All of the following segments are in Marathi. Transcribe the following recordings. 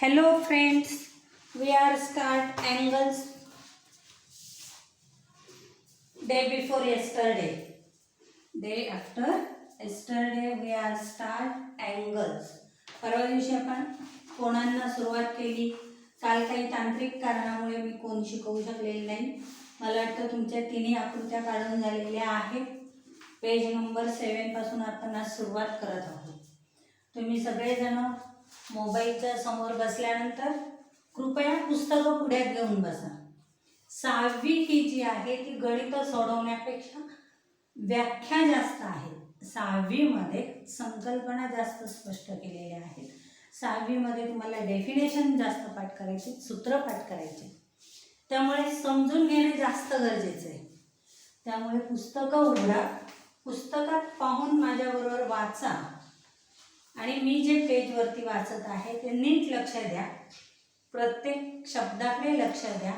Hello friends, we are start angles day before yesterday. Day after yesterday we are start angles. परवा दिवशी आपण कोणांना सुरुवात केली. काल काही तांत्रिक कारणामुळे मी कोण शिकवू शकलेले नाही. मला वाटतं तुमच्या तिन्ही आकृत्या काढून झालेल्या आहेत. पेज नंबर 7 पासून आपण आज सुरुवात करत आहोत. तुम्ही सगळेजण मोबाईलच्या समोर बसल्यानंतर कृपया पुस्तकं पुढे घेऊन बसा. 6वी ही जी आहे ती गणित सोडवण्यापेक्षा व्याख्या जास्त आहे. 6वी मध्ये संकल्पना जास्त स्पष्ट केलेल्या आहेत. 6वी मध्ये तुम्हाला डेफिनेशन जास्त पाठ करायचे, सूत्र पाठ करायचे, त्यामुळे समजून घेणे जास्त गरजेचे आहे. त्यामुळे पुस्तकं उघडा, पुस्तकात पाहून माझ्याबरोबर वाचा आणि मी जे पेजवरती वाचत आहे ते नीट लक्ष द्या. प्रत्येक शब्दाकडे लक्ष द्या.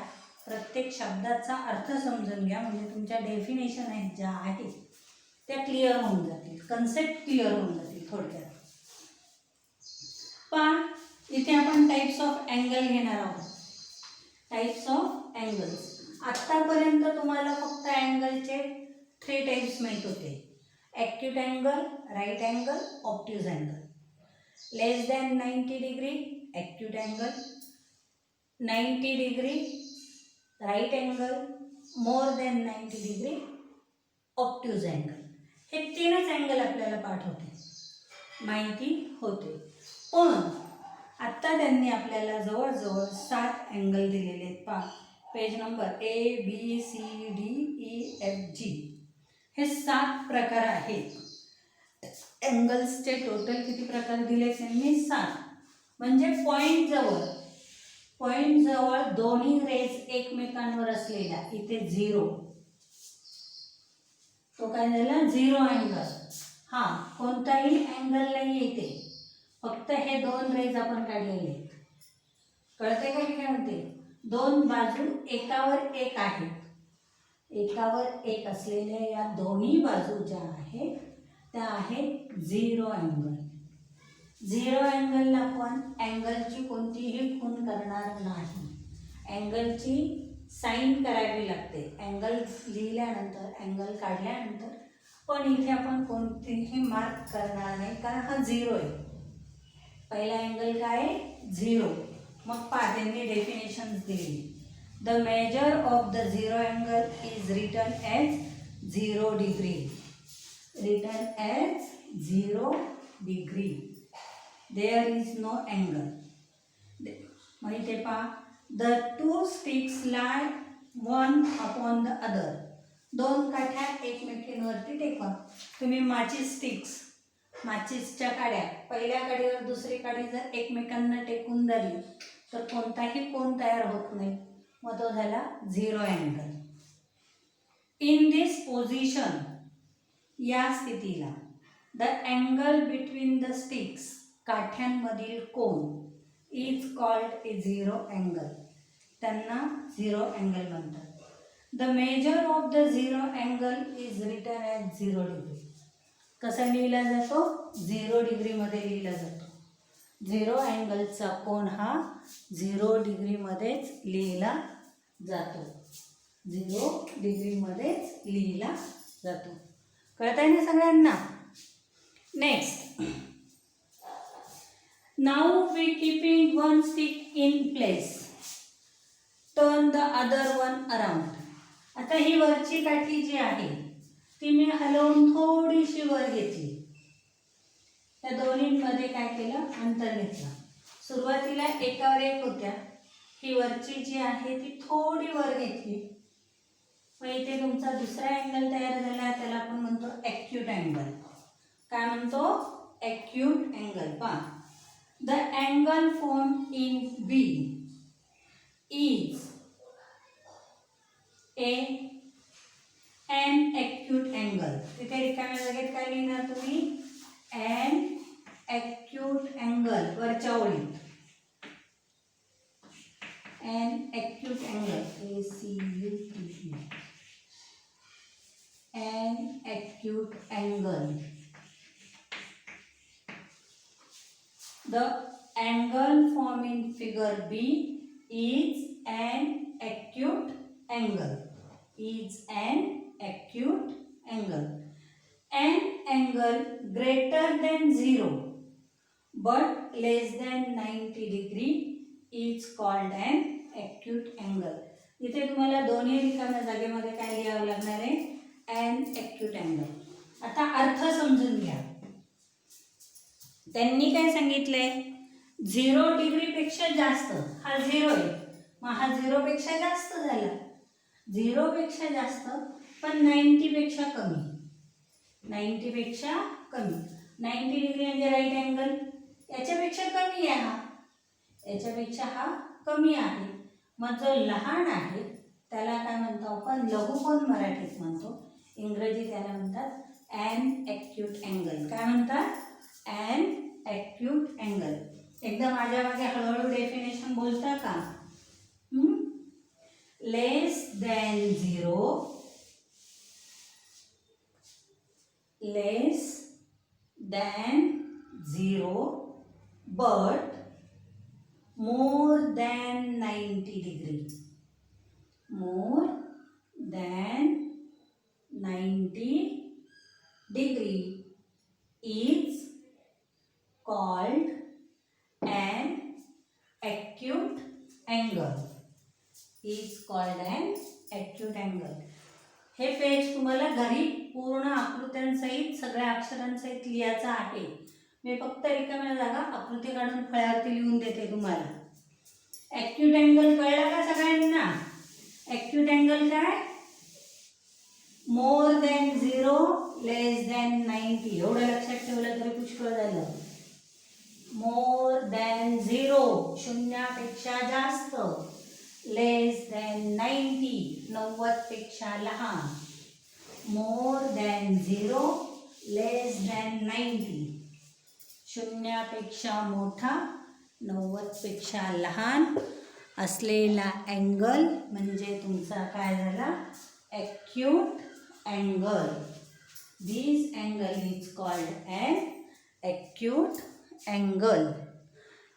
प्रत्येक शब्दाचा अर्थ समजून घ्या, म्हणजे तुमच्या डेफिनेशन आहेत ज्या आहेत त्या क्लिअर होऊन जातील, कन्सेप्ट क्लिअर होऊन जातील थोडक्यात. पण इथे आपण टाइप्स ऑफ अँगल घेणार आहोत. Types of angles. आत्तापर्यंत तुम्हाला फक्त अँगलचे 3 टाइप्स माहीत होते. Acute angle, right angle, obtuse angle. Less than 90 degree acute angle, 90 degree right angle, more than 90 degree obtuse angle. हे 3च अँगल आपल्याला पाठ होते, माहिती होते. पण आत्ता त्यांनी आपल्याला जवळजवळ 7 अँगल दिलेले आहेत. पहा पेज नंबर ABCDEFG. हे 7 प्रकार आहेत. अँगल्सचे टोटल किती प्रकार दिले त्यांनी? 7. म्हणजे पॉइंट जवळ दोन्ही रेज एकमेकांवर असलेला इथे 0, तो काय झाला? 0 अँगल. हा कोणताही अँगल नाही इथे, फक्त हे 2 रेज आपण काढलेले आहेत. कळते का मी काय म्हणते? 2 बाजू एकावर एक आहेत. एकावर एक असलेल्या या दोन्ही बाजू ज्या आहेत त्या आहेत 0 अँगल. 0 अँगलला आपण अँगलची कोणतीही खूण करणार नाही. अँगलची साईन करावी लागते अँगल लिहिल्यानंतर, अँगल काढल्यानंतर. पण इथे आपण कोणतीही मार्क करणार नाही, कारण हा 0 आहे. पहिला अँगल काय आहे? 0. मग पहा त्यांनी डेफिनेशन्स दिली. The measure of the 0 angle is written as 0 degree. Written as 0 degree. There is no angle. मग इथे पहा, the 2 sticks lie one upon the other. 2 काठ्या एकमेकींवरती टेकवा. तुम्ही माचीसच्या काड्या पहिल्या काडीवर दुसरी काडी जर एकमेकांना टेकून धरली तर कोणताही कोन तयार होत नाही. मग तो झाला 0 अँगल. इन दिस पोझिशन, या स्थितीला, the angle between the sticks, काठ्यांमधील कोन, इज कॉल्ड ए 0 अँगल. त्यांना 0 अँगल म्हणतात. The measure of the 0 angle is written as 0 degree. कसा लिहिला जातो? 0 डिग्रीमध्ये लिहिला जातो. 0 अँगलचा कोन हा 0 डिग्रीमध्येच लिहिला जातो. 0 डिग्रीमध्येच लिहिला जातो. कळत आहे ना सगळ्यांना? Next, now we keeping one stick in place, turn the other one around. आता ही वरची काठी जी आहे ती मी हलवून थोडीशी वर घेतली. त्या दोन्हींमध्ये काय केलं? अंतर घेतलं. सुरुवातीला एकावर एक होत्या, ही वरची जी आहे ती थोडी वर घेतली. मग इथे तुमचा दुसरा अँगल तयार झाला, त्याला आपण म्हणतो ॲक्यूट अँगल. काय म्हणतो? Acute angle. पहा, the angle form in B is an acute angle. तिथे रिकाम्या जागेत काय लिहिणार तुम्ही? an acute angle. वरच्या ओळीत an acute angle, ACUTE, an acute angle. The angle formed in figure B is an acute angle. Is an acute angle. An angle greater than 0 but less than 90 degree is called an acute angle. इथे तुम्हाला दोन्ही रिकाम्या जागेमध्ये काय लिहावं लागणार आहे? an acute angle. आता अर्थ समजून घ्या. त्यांनी काय सांगितलंय? 0 डिग्री पेक्षा जास्त, हा 0 आहे, मग हा 0 पेक्षा जास्त झाला. 0 पेक्षा जास्त पण 90 पेक्षा कमी. 90 पेक्षा कमी. 90 डिग्री म्हणजे राईट अँगल. याच्यापेक्षा कमी आहे हा, याच्यापेक्षा हा कमी आहे. मग जो लहान आहे त्याला काय म्हणतो आपण? लघुकोन मराठीत म्हणतो. इंग्रजी त्याला म्हणतात an acute angle. काय म्हणतात? an acute angle. एकदा माझ्या मागे हळूहळू डेफिनेशन बोलता का? Less than 0, less than 0 but more than 90 degree. More than 90 degree is called an acute angle. Is called an acute angle. हे पेज तुम्हाला घरी पूर्ण आकृत्यांसहित सगळ्या अक्षरांसहित लिहायचं आहे. मी फक्त रिकाम्या जागा आकृती काढून फळ्यावरती लिहून देते तुम्हाला. ॲक्यूट अँगल कळला का सगळ्यांना? ॲक्यूट अँगल काय? More than 0 less than 90. एवढं लक्षात ठेवलं तरी पुष्कळ झालं. मोर दॅन 0 शून्यापेक्षा जास्त, लेस दॅन 90 90 पेक्षा लहान. मोर दॅन 0 लेस दॅन 90 शून्यापेक्षा मोठा 90 पेक्षा लहान असलेला अँगल म्हणजे तुमचा काय झाला? Acute angle. This angle is called an acute angle.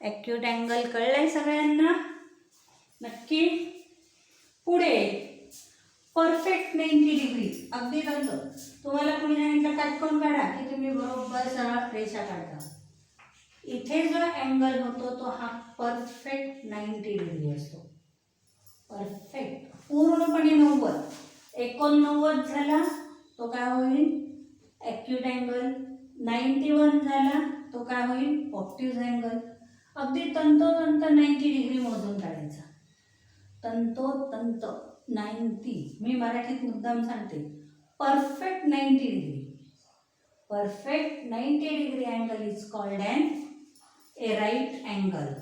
Acute angle कळलंय सगळ्यांना? नक्की. पुढे परफेक्ट 90 डिग्री. अगदी बंद. तुम्हाला कोणी सांगितलं काटकोन काढा की तुम्ही बरोबर सरळ रेषा काढता. इथे जो अँगल होतो तो हा परफेक्ट 90 डिग्री असतो. परफेक्ट पूर्णपणे 90. 89 झाला तो काय होईल? Acute angle. 91 झाला तो काय होईल? Obtuse angle. अगदी तंतोतंत 90 डिग्री मोजून काढायचा. तंतोतंत 90. मी मराठीत मुद्दाम सांगते. Perfect 90 degree. Perfect 90 degree angle is called a right angle,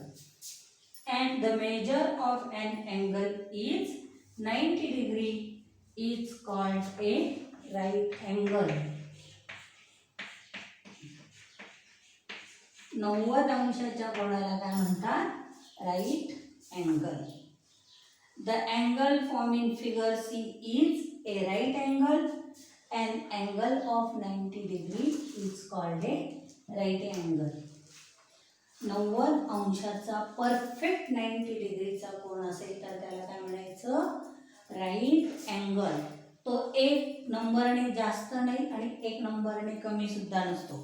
and the measure of an angle is 90 degree is called a right angle. 90 अंशाच्या कोणाला काय म्हणतात? right angle. The angle formed in figure C is a right angle. An angle of 90 degree is called a right angle. 90 अंशाचा परफेक्ट 90 डिग्रीचा कोण असेल तर त्याला काय म्हणायचं? Right angle. तो 1 नंबरने जास्त नाही आणि 1 नंबरने कमी सुद्धा नसतो.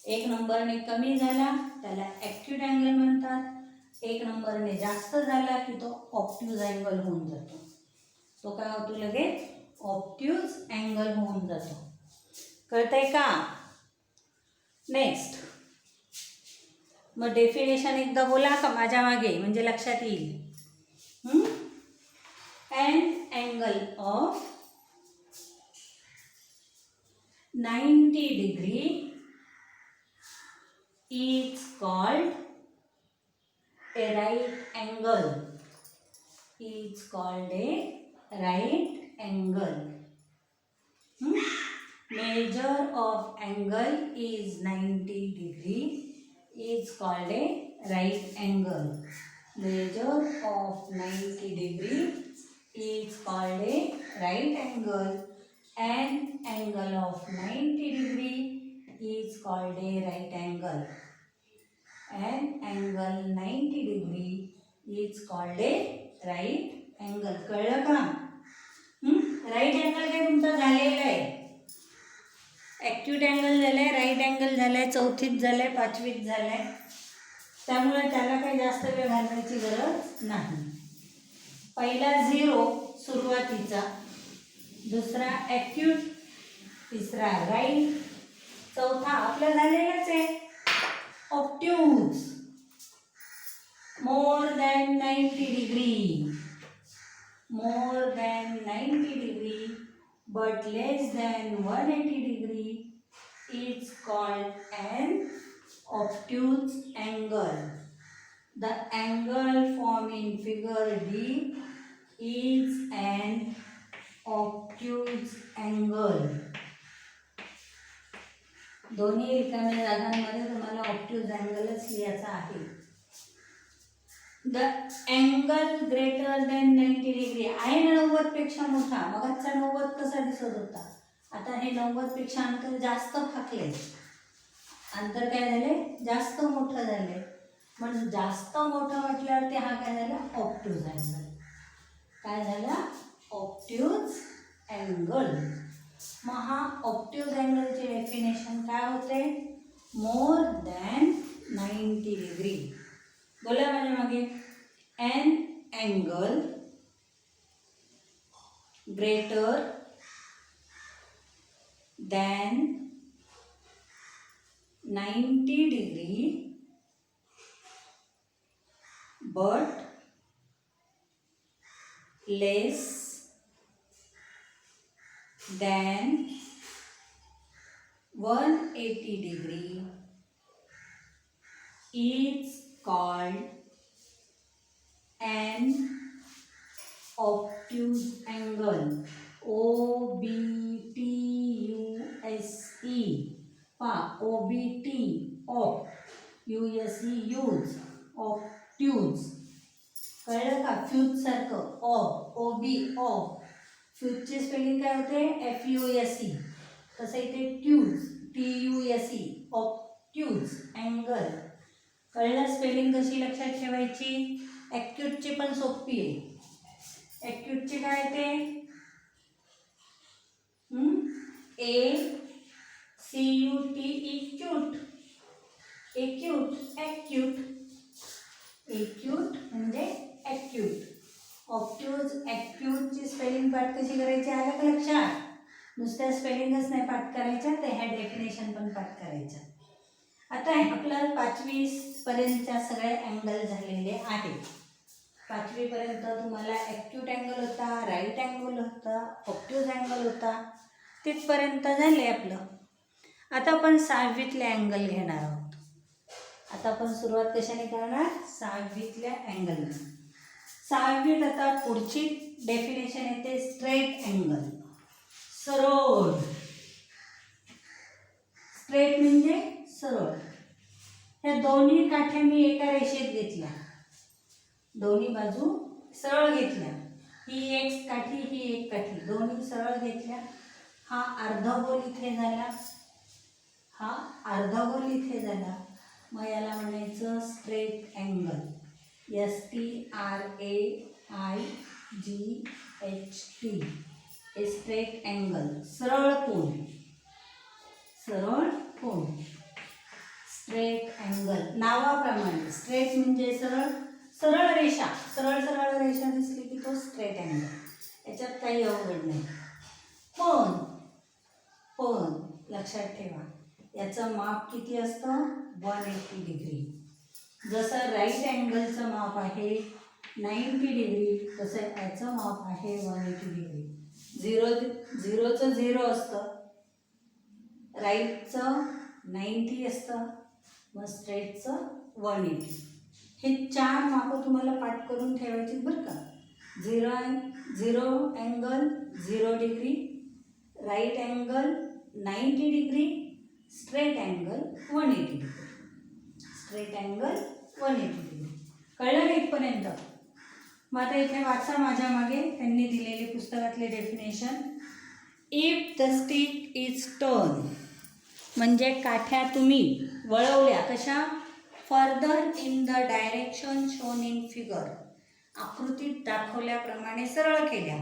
1 नंबरने कमी झाला त्याला ॲक्यूट अँगल म्हणतात. 1 नंबरने जास्त झाला की तो ऑब्ट्यूज अँगल होऊन जातो. तो काय होतो? लगेच ऑब्ट्यूज अँगल होऊन जातो. कळतंय का? नेक्स्ट. मग डेफिनेशन एकदा बोला का माझ्या मागे म्हणजे लक्षात येईल. an angle of 90 degree is called a right angle. Is called a right angle. Measure of angle is 90 degree is called a right angle. Measure of 90 degree is called a right angle. An angle of 90 degree is called a right angle. an angle 90 degree is called a right angle. कळलं का? राईट अँगल काय तुमचा झालेला आहे. ॲक्यूट अँगल झालाय, राईट अँगल झालाय, चौथीत झालाय, पाचवीत झालाय. त्यामुळे त्याला काही जास्त वेळ घालवायची गरज नाही. पहिला 0 सुरुवातीचा, दुसरा ॲक्यूट, तिसरा राईट, चौथा आपला झालेलाच आहे obtuse. More than 90 degree, more than 90 degree but less than 180 degree is called an obtuse angle. The angle formed in figure D is an obtuse angle. दोन्ही रिकाम्या जागांमध्ये तुम्हाला ऑब्ट्यूज अँगलच लिहायचा आहे. The angle greater than 90 degree आहे ना, 90 पेक्षा मोठा. मग आजचा 90 कसा दिसत होता, आता हे 90 पेक्षा अंतर जास्त फाकले, अंतर काय झाले, जास्त मोठं झाले. म्हणजे जास्त मोठं म्हटल्यावरती हा काय झाला, ऑब्ट्यूज अँगल. काय झाला, ऑब्ट्यूज अँगल. मग हा ऑब्ट्यूज अँगलचे डेफिनेशन काय होते, मोर दॅन 90 डिग्री. बोला माझ्या मागे, an angle greater than 90 degree but less than 180 degree is called an obtuse angle. OBTUSE. OBT op USE use obtuse. कळलं का, फ्यूज सारखं ऑब, ओबी ऑब. फ्यूजचे स्पेलिंग काय होते, FUSE. तसं इथे ट्यूज, TUSE, ऑब्ट्यूज अँगल. कळलं स्पेलिंग कशी लक्षात ठेवायची. ॲक्यूटची पण सोपी आहे. ॲक्यूटची काय ते ACUTE cute, acute, acute. Acute म्हणजे ॲक्यूट. ऑब्ट्यूज ॲक्यूटची स्पेलिंग पाठ कशी करायची आलं का लक्षात. नुसत्या स्पेलिंगच नाही पाठ करायच्या, तर ह्या डेफिनेशन पण पाठ करायच्या. आता आपलं 5वी पर्यंतच्या सगळे अँगल झालेले आहेत. 5वी पर्यंत तुम्हाला ॲक्यूट अँगल होता, राईट अँगल होता, ऑब्ट्यूज अँगल होता, तिथपर्यंत झाले आपलं. आता आपण 6वीतले अँगल घेणार आहोत. आता आपण सुरुवात कशाने करणार, 6वीतल्या अँगलने. 6वीत आता पुढची डेफिनेशन येते स्ट्रेट अँगल, सरळ. स्ट्रेट म्हणजे सरळ. ह्या दोन्ही काठ्या मी एका रेषेत घेतल्या, दोन्ही बाजू सरळ घेतल्या. ही एक काठी, ही एक काठी, दोन्ही सरळ घेतल्या. हा अर्धगोल इथे झाला, हा अर्धगोल इथे झाला. मग याला म्हणायचं straight angle. STRAIGHT. Straight angle, सरळ कोन, सरळ कोन. स्ट्रेट अँगल नावाप्रमाणे, स्ट्रेट म्हणजे सरळ, सरळ रेषा. सरळ सरळ रेषा दिसली की तो स्ट्रेट अँगल. याच्यात काही अवघड नाही. कोन, कोन लक्षात ठेवा, याचं माप किती असतं, 180 डिग्री. जसं राईट अँगलचं माप आहे 90 डिग्री, तसं याचं माप आहे 180 डिग्री. झिरोचं 0 असतं, राईटचं 90 असतं, मग स्ट्रेटचं 180. हे 4 मापं तुम्हाला पाठ करून ठेवायची बरं का. Zero angle 0 degree, right angle 90 degree, straight angle 180 degree. Straight angle 180 degree. कळलं ना इथपर्यंत. मग आता इथे वाचा माझ्या मागे त्यांनी दिलेली पुस्तकातले definition. If the stick is turn, म्हणजे काठ्या तुम्ही वळवल्या, कशा, further in the direction shown in figure. आकृतीत दाखवल्याप्रमाणे सरळ केल्या.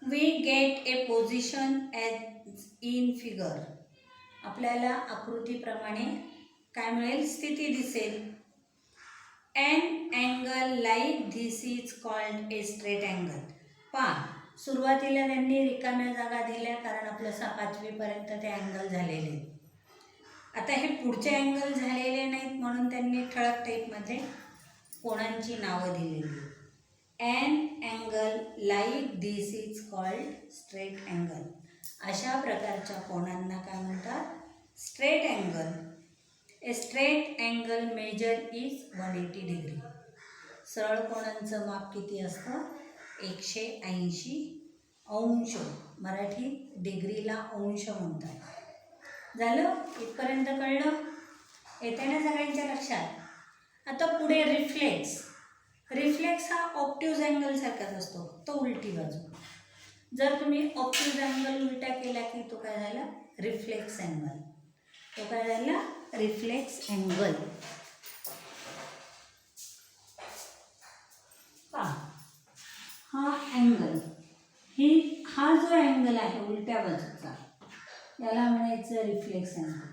We get a position as in figure. आपल्याला आकृतीप्रमाणे काय मिळेल, स्थिती दिसेल. An angle like this is called a straight angle. पहा, सुरुवातीला त्यांनी रिकाम्या जागा दिल्या कारण आपलं 5वीपर्यंत ते अँगल झालेले. आता हे पुढचे अँगल झालेले नाहीत म्हणून त्यांनी ठळक टाईपमध्ये कोणांची नावं दिलेली. An angle like this is called straight angle. अशा प्रकारच्या कोणांना काय म्हणतात, straight angle. A straight angle measure is 180 degree. सरळ कोणांचं माप किती असतं, 180 अंश. मराठीत डिग्रीला अंश म्हणतात. झालं, इथपर्यंत कळलं, येते ना सगळ्यांच्या लक्षात. आता पुढे रिफ्लेक्स. रिफ्लेक्स हा ऑप्ट्यूज अँगल सारखाच असतो, तो उलटी बाजू. जर तुम्ही ऑप्ट्यूज अँगल उलटा केला की तो काय झाला, रिफ्लेक्स अँगल. तो काय झाला, रिफ्लेक्स अँगल. हा अँगल, हा जो अँगल आहे उलट्या बाजूचा, याला म्हणायचं रिफ्लेक्स अँगल.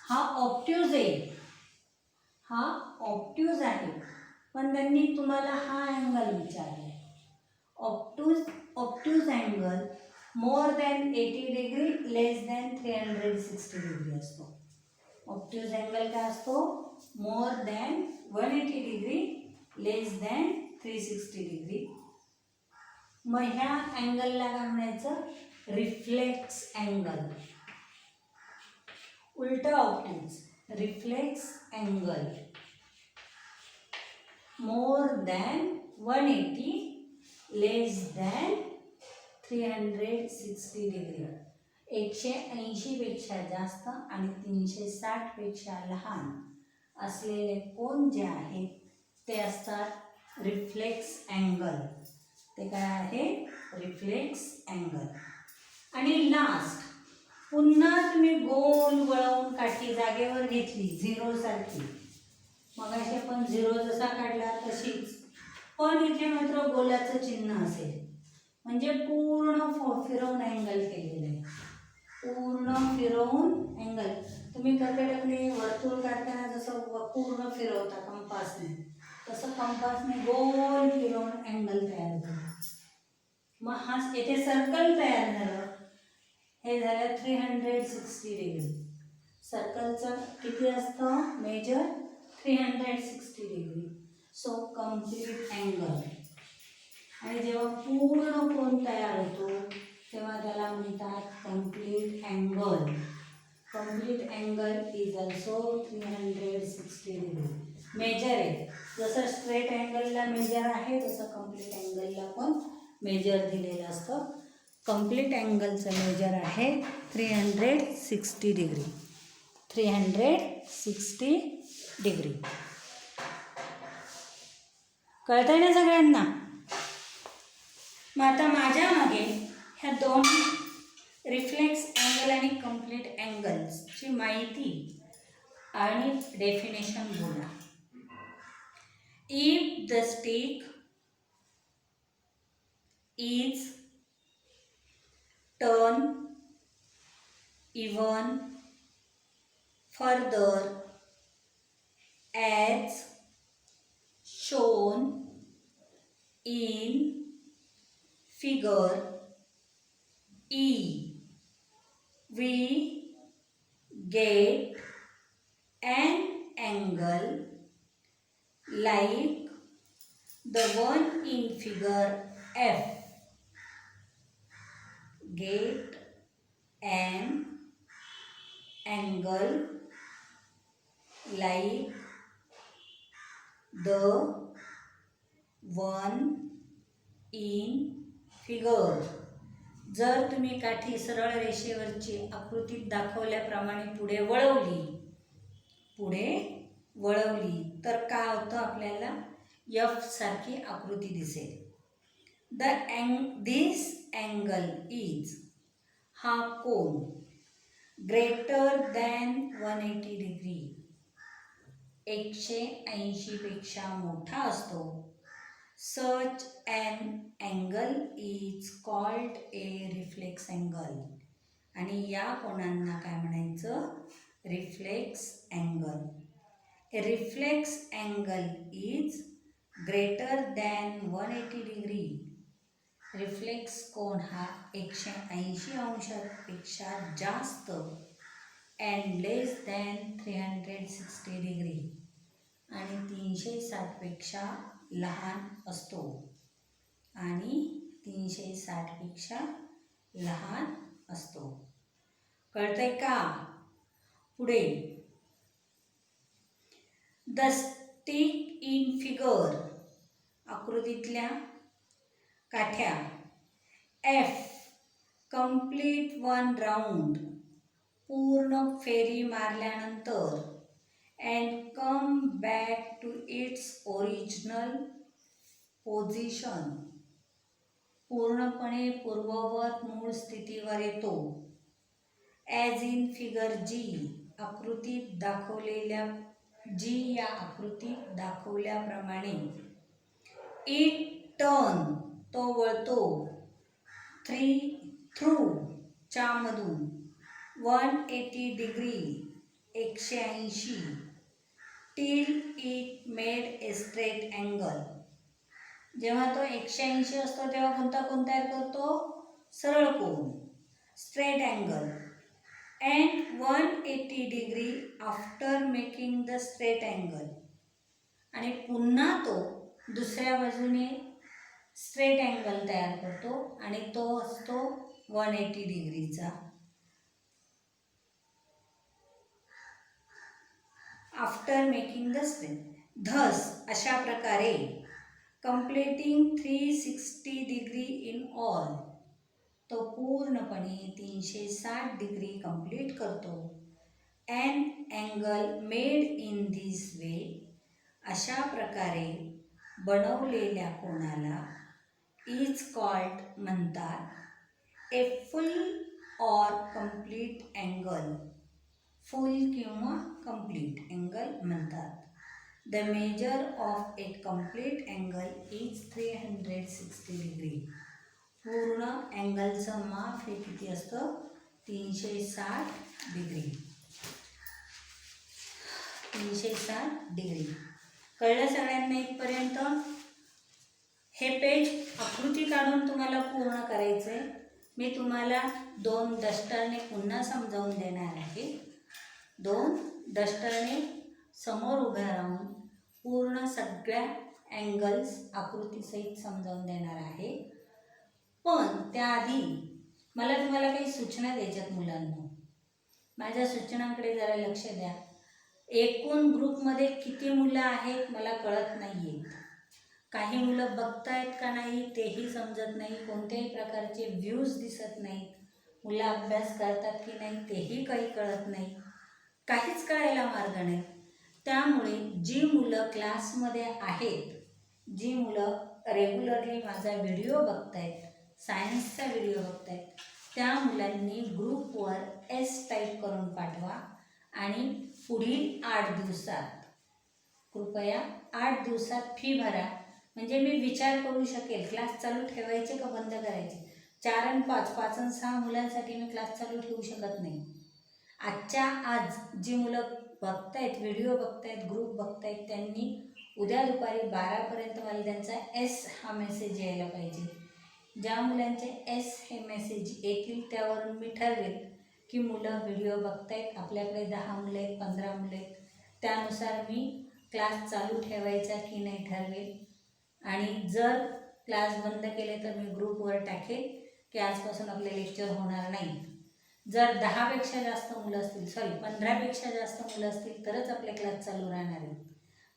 हा ऑप्ट्यूज आहे, हा ऑप्ट्यूज आहे, पण त्यांनी तुम्हाला हा अँगल विचारला. Obtuse angle more than 80 degree less than 360 degree असतो. ऑप्ट्यूज अँगल काय असतो, more than 180 degree less than 360 degree. मग ह्या अँगलला काय म्हणायचं, रिफ्लेक्स अँगल. उलटा obtuse, reflex angle more than 180 less than 360 degree. 180 पेक्षा जास्त आणि 360 पेक्षा लहान असलेले कोण जे आहेत ते असतात रिफ्लेक्स अँगल. ते काय आहे, रिफ्लेक्स अँगल. आणि लास्ट, पुन्हा तुम्ही गोल वळवून काठी जागेवर घेतली, झिरो सारखी. मगाशी आपण झिरो जसा काढला तशीच, पण इथे मात्र गोलाचं चिन्ह असेल, म्हणजे पूर्ण फिरवून अँगल केलेलं आहे. पूर्ण फिरवून अँगल. तुम्ही कर्कटकने वर्तुळ काढताना जसं पूर्ण फिरवता कंपासने, तसं कंपासने गोल फिरवून अँगल तयार झाला. मग हा येथे सर्कल तयार झालं, हे झालं 360 डिग्री. सर्कलचं किती असतं measure, 360 degree. So complete angle. आणि जेव्हा पूर्ण कोन तयार होतो तेव्हा त्याला म्हणतात complete angle. Complete angle is also 360 degree. Measure आहे, जसं स्ट्रेट अँगलला मेजर आहे तसं कम्प्लीट अँगलला पण मेजर दिलेलं असतं. कम्प्लीट अँगलचं मेजर आहे 360 डिग्री. 360 डिग्री. कळतंय ना सगळ्यांना. मग आता माझ्या मागे ह्या दोन रिफ्लेक्स अँगल आणि कम्प्लीट अँगल्सची माहिती आणि डेफिनेशन बोला. If the stick is turn even further as shown in figure E, we get an angle like the one in figure F. Get an angle like the one in figure. जर तुम्ही काठी सरळ रेषेवरची आकृतीत दाखवल्याप्रमाणे पुढे वळवली तर काय होतं, आपल्याला F सारखी आकृती दिसेल. दिस अँगल इज, हा कोन ग्रेटर दॅन 180 डिग्री. 180 पेक्षा मोठा असतो, such an angle is called a reflex angle. आणि या कोनांना काय म्हणायचं? Reflex angle. A reflex angle is greater than 180 degree. Reflex कोन हा 180 अंशापेक्षा जास्त and less than 360 degree आणि 360 पेक्षा लहान असतो आणि 360 पेक्षा लहान असतो. कळतंय का? पुढे द स्टिक इन फिगर, आकृतीतल्या काठ्या F कंप्लीट वन राऊंड, पूर्ण फेरी मारल्यानंतर and come back to its original position, पूर्णपणे पूर्ववत मूळ स्थितीवर येतो. ॲज इन फिगर जी, आकृतीत दाखवलेल्या या आकृतीत दाखवल्याप्रमाणे. इट टर्न, तो वळतो. थ्रू, च्या मधून. 180 degree, 180. Till it made a straight angle, जेव्हा तो 180 असतो तेव्हा कोणता कोन तयार करतो? सरळ कोन, straight angle. And 180 degree after making the straight angle, आणि पुन्हा तो दुसऱ्या बाजूने स्ट्रेट अँगल तयार करतो आणि तो असतो 180 डिग्रीचा. After making the straight, Dhas, अशा प्रकारे. कंप्लीटिंग 360 डिग्री इन ऑल, तो पूर्णपणे 360 डिग्री कंप्लीट करतो. An angle made in this way, अशा प्रकारे बनवलेल्या कोनाला इज कॉल्ड म्हणतात a full or complete angle, full किंवा कंप्लीट अँगल म्हणतात. The measure of a complete angle is 360 degree, पूर्ण अँगलचं माप हे किती असतं? 360 डिग्री. 360 डिग्री. कळलं सगळ्यांना इथपर्यंत? हे पेज आकृती काढून तुम्हाला पूर्ण करायचं आहे. मी तुम्हाला 2 डस्टरने पुन्हा समजावून देणार आहे. 2 डस्टरने समोर उभ्या राहून पूर्ण सगळ्या अँगल्स आकृतीसहित समजावून देणार आहे. पण त्याआधी मला तुम्हाला काही सूचना द्यायच्यात मुलांना. माझ्या सूचनांकडे जरा लक्ष द्या. एकूण ग्रुपमध्ये किती मुलं आहेत मला कळत नाही आहेत. काही मुलं बघतायत का नाही तेही समजत नाही. कोणत्याही प्रकारचे व्ह्यूज दिसत नाहीत. मुलं अभ्यास करतात की नाही तेही काही कळत नाही. काहीच कळायला मार्ग नाही. त्यामुळे जी मुलं क्लासमध्ये आहेत, जी मुलं रेग्युलरली माझा व्हिडिओ बघतायत, सायन्सचा व्हिडिओ बघतायत, त्या मुलांनी ग्रुपवर एस टाईप करून पाठवा आणि पुढील 8 दिवसात, कृपया 8 दिवसात फी भरा. म्हणजे मी विचार करू शकेल क्लास चालू ठेवायचे का बंद करायचे. 4 आणि 5, 5 आणि 6 मुलांसाठी मी क्लास चालू ठेवू शकत नाही. आजच्या आज जी मुलं बघतायत, व्हिडिओ बघतायत, ग्रुप बघतायत, त्यांनी उद्या दुपारी 12पर्यंत मला त्यांचा एस हा मेसेज यायला पाहिजे. ज्या मुलांचे एस हे मेसेज येतील त्यावरून मी ठरवेल की मुलं व्हिडिओ बघतायत, आपल्याकडे 10 मुलं आहेत, 15 मुलं आहेत, त्यानुसार मी क्लास चालू ठेवायचा की नाही ठरवेल. आणि जर क्लास बंद केले तर मी ग्रुपवर टाकेल की आजपासून आपले लेक्चर होणार नाही. जर 10पेक्षा जास्त मुलं असतील, 15पेक्षा जास्त मुलं असतील तरच आपले क्लास चालू राहणार आहेत.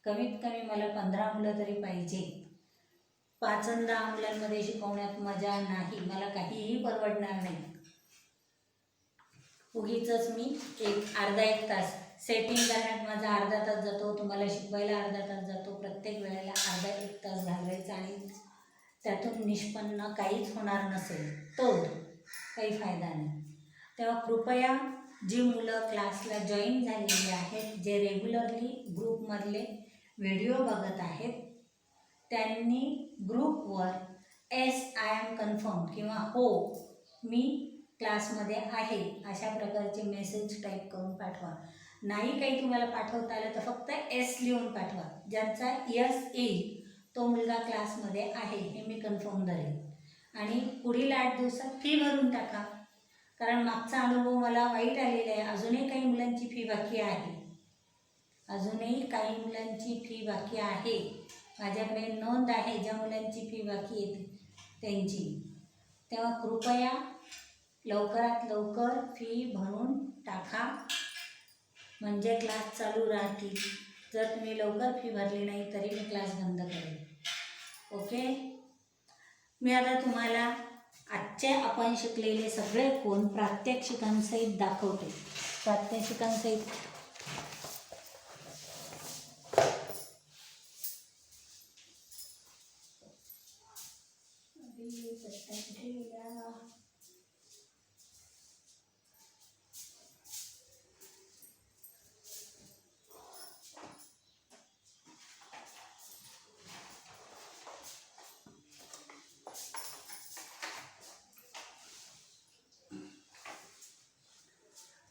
कमीत कमी मला 15 मुलं तरी पाहिजे. 5 आणि 10 मुलांमध्ये शिकवण्यात मजा नाही, मला काहीही परवडणार नाही. उगीचच मी अर्धा एक तास सेटिंग करण्यात माझा अर्धा तास जातो, तुम्हाला शिकवायला अर्धा तास जातो. प्रत्येक वेळेला अर्धा एक तास घालवायचा आणि त्यातून निष्पन्न काहीच होणार नसेल तर काही फायदा नाही. तेव्हा कृपया जी मुलं क्लासला जॉईन झालेली आहेत, जे रेग्युलरली ग्रुपमधले व्हिडिओ बघत आहेत, त्यांनी ग्रुपवर आय एम कन्फर्म किंवा हो मी क्लासमध्ये आहे अशा प्रकारचे मेसेज टाईप करून पाठवा. नाही काही तुम्हाला पाठवता आलं तर फक्त एस लिहून पाठवा. ज्यांचा यस येईल तो मुलगा क्लासमध्ये आहे हे मी कन्फर्म धरेन. आणि पुढील 8 दिवसात फी भरून टाका, कारण मागचा अनुभव मला वाईट आलेला आहे. अजूनही काही मुलांची फी बाकी आहे, अजूनही काही मुलांची फी बाकी आहे. माझ्याकडे नोंद आहे ज्या मुलांची फी बाकी येते त्यांची. तेव्हा कृपया लवकरात लवकर फी भरून टाका, म्हणजे क्लास चालू राहतील. जर तुम्ही लवकर फी भरली नाही तरी मी क्लास बंद करेन. ओके. मी आता तुम्हाला आजचे आपण शिकलेले सगळे कोण प्रात्यक्षिकांसहित दाखवते. प्रात्यक्षिकांसहित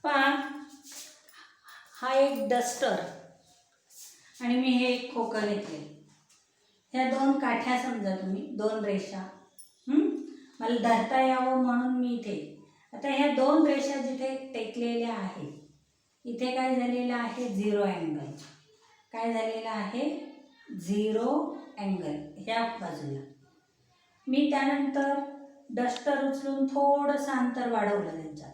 पहा, हा एक डस्टर आणि मी हे एक खोकं घेतले. ह्या 2 काठ्या समजा तुम्ही, 2 रेषा. मला धरता यावं म्हणून मी इथे आता ह्या 2 रेषा जिथे टेकलेल्या आहेत, इथे काय झालेलं आहे 0 अँगल. काय झालेलं आहे 0 अँगल ह्या बाजूला. मी त्यानंतर डस्टर उचलून थोडंसं अंतर वाढवलं त्यांच्यात.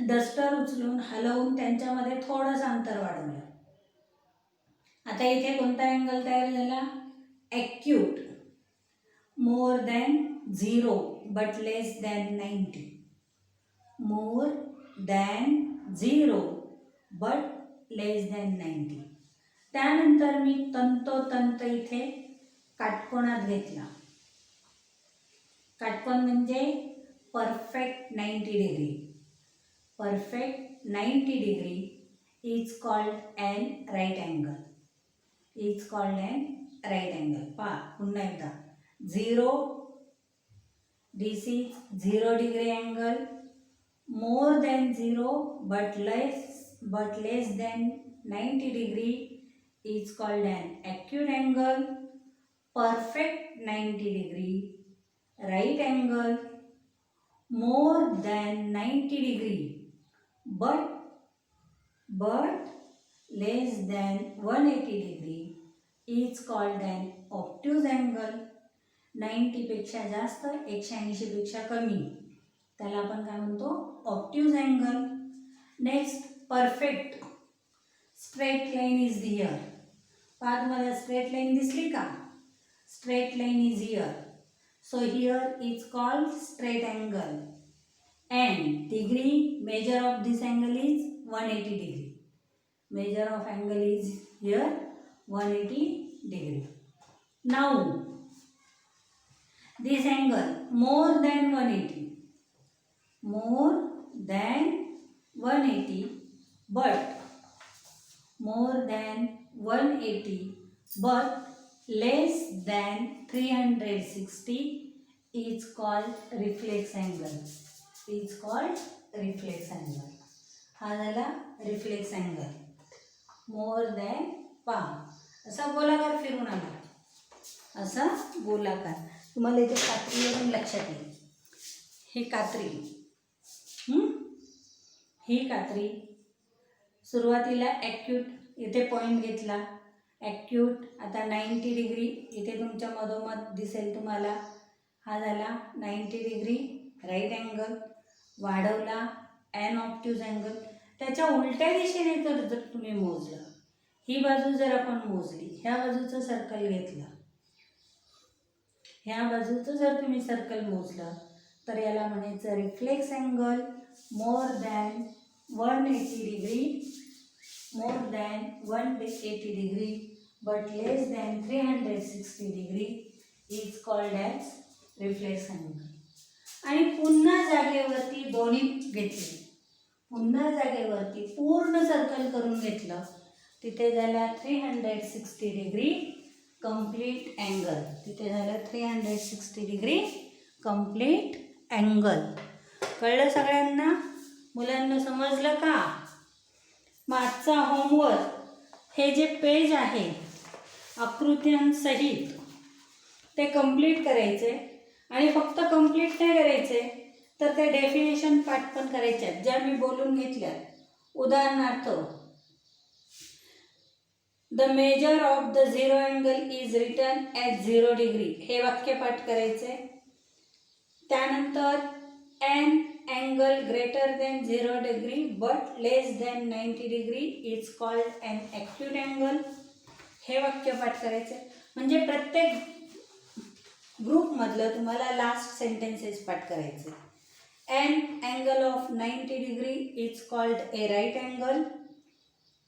डस्टर उचलून हलवून त्यांच्यामध्ये थोडंसं अंतर वाढवलं. आता इथे कोणता अँगल तयार झाला, acute, more than 0 but less than 90. More than 0 but less than 90. त्यानंतर मी तंतोतंत इथे काटकोनात घेतला. काटकोन म्हणजे perfect 90 degree. Perfect 90 degree is called an right angle. Is called an right angle. पहा पुन्हा एकदा 0, this is 0 degree angle, more than 0 but less than 90 degree is called an acute angle. Perfect 90 degree, right angle, more than 90 degree but less than 180 degree is called an obtuse angle. 90 पेक्षा जास्त, 180 पेक्षा कमी, त्याला आपण काय म्हणतो obtuse angle. Next perfect straight line is here. पहा तुम्हाला स्ट्रेट लाईन दिसली का, straight line is here. So here is called straight angle and degree measure of this angle is 180 degree. Measure of angle is here 180 degree. Now this angle more than 180, more than 180 but more than 180 but less than 360 is called reflex angle. is called reflex angle. हा झाला रिफ्लेक्स अँगल. मोर दॅन, पहा असा गोलाकार फिरून आला, असा गोलाकार. तुम्हाला इथे कात्रीवरून लक्षात येईल. ही कात्री, ही कात्री सुरुवातीला ॲक्यूट इथे पॉईंट घेतला, ॲक्यूट. आता 90 डिग्री इथे तुमच्या मधोमध दिसेल तुम्हाला. हा झाला 90 डिग्री राईट अँगल. वाढवला ॲन ऑब्ट्यूज अँगल. त्याच्या उलट्या दिशेने जर तुम्ही मोजलं, ही बाजू जर आपण मोजली, ह्या बाजूचं सर्कल घेतलं, ह्या बाजूचं जर तुम्ही सर्कल मोजलं तर याला म्हणायचं reflex angle. More than 180 degree, more than 180 degree but less than 360 degree is called as reflex angle. आणि पुन्हा जागेवरती दोन्ही घेतले, पुन्हा जागेवरती पूर्ण सर्कल करून घेतलं, तिथे झाला 360 डिग्री कंप्लीट अँगल. तिथे झालं 360 डिग्री कंप्लीट अँगल. कळलं सगळ्यांना? मुलांना समजलं का? मागचा होमवर्क हे जे पेज आहे आकृत्यांसहित ते कंप्लीट करायचे आणि फक्त कंप्लीट नाही करायचे तर ते डेफिनेशन पाठ पण करायचे आहेत ज्या मी बोलून घेतल्या. उदाहरणार्थ, the measure of the zero angle is written at 0 degree, हे वाक्य पाठ करायचे. त्यानंतर an angle greater than 0 degree but less than 90 degree is called an acute angle, हे वाक्य पाठ करायचे. म्हणजे प्रत्येक ग्रुपमधलं तुम्हाला लास्ट सेंटेन्सेस पाठ करायचे. An angle of 90 degree is called a right angle.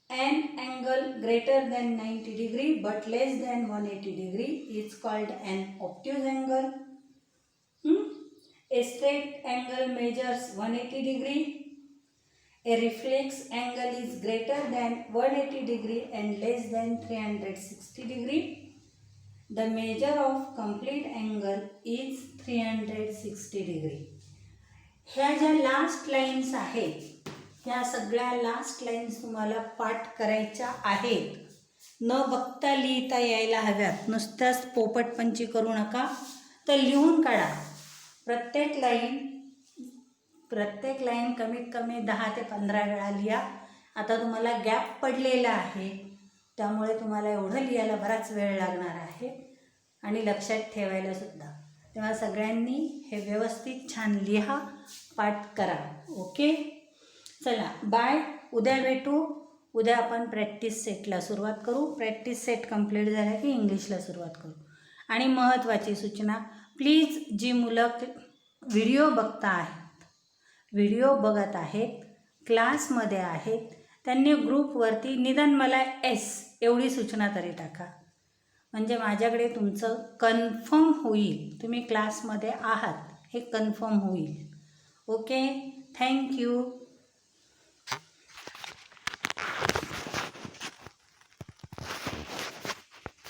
An angle greater than 90 degree but less than 180 degree is called an obtuse angle. A straight angle measures 180 degree. A reflex angle is greater than 180 degree and less than 360 degree. The measure of complete angle is 360 degree. ह्या ज्या लास्ट लाईन्स आहेत ह्या सगळ्या लास्ट लाईन्स तुम्हाला पाठ करायच्या आहेत. न बघता लिहिता यायला हव्यात. नुसत्याच पोपटपंची करू नका, तर लिहून काढा. प्रत्येक लाईन कमीत कमी 10 ते 15 वेळा लिहा. आता तुम्हाला गॅप पडलेला आहे त्यामुळे तुम्हाला एवढं लिहायला बराच वेळ लागणार आहे आणि लक्षात ठेवायला सुद्धा. तेव्हा सगळ्यांनी हे व्यवस्थित छान लिहा, पाठ करा. ओके, चला बाय. उद्या भेटू. उद्या आपण प्रॅक्टिस सेटला सुरुवात करू. प्रॅक्टिस सेट कंप्लीट झाला की इंग्लिशला सुरुवात करू. आणि महत्त्वाची सूचना, प्लीज जी मुलं व्हिडिओ बघत आहेत, क्लासमध्ये आहेत, त्यांनी ग्रुपवरती निदान मला एस एवढी सूचना तरी टाका. म्हणजे माझ्याकडे तुमचं कन्फर्म होईल, तुम्ही क्लासमध्ये आहात हे कन्फर्म होईल. Okay, thank you.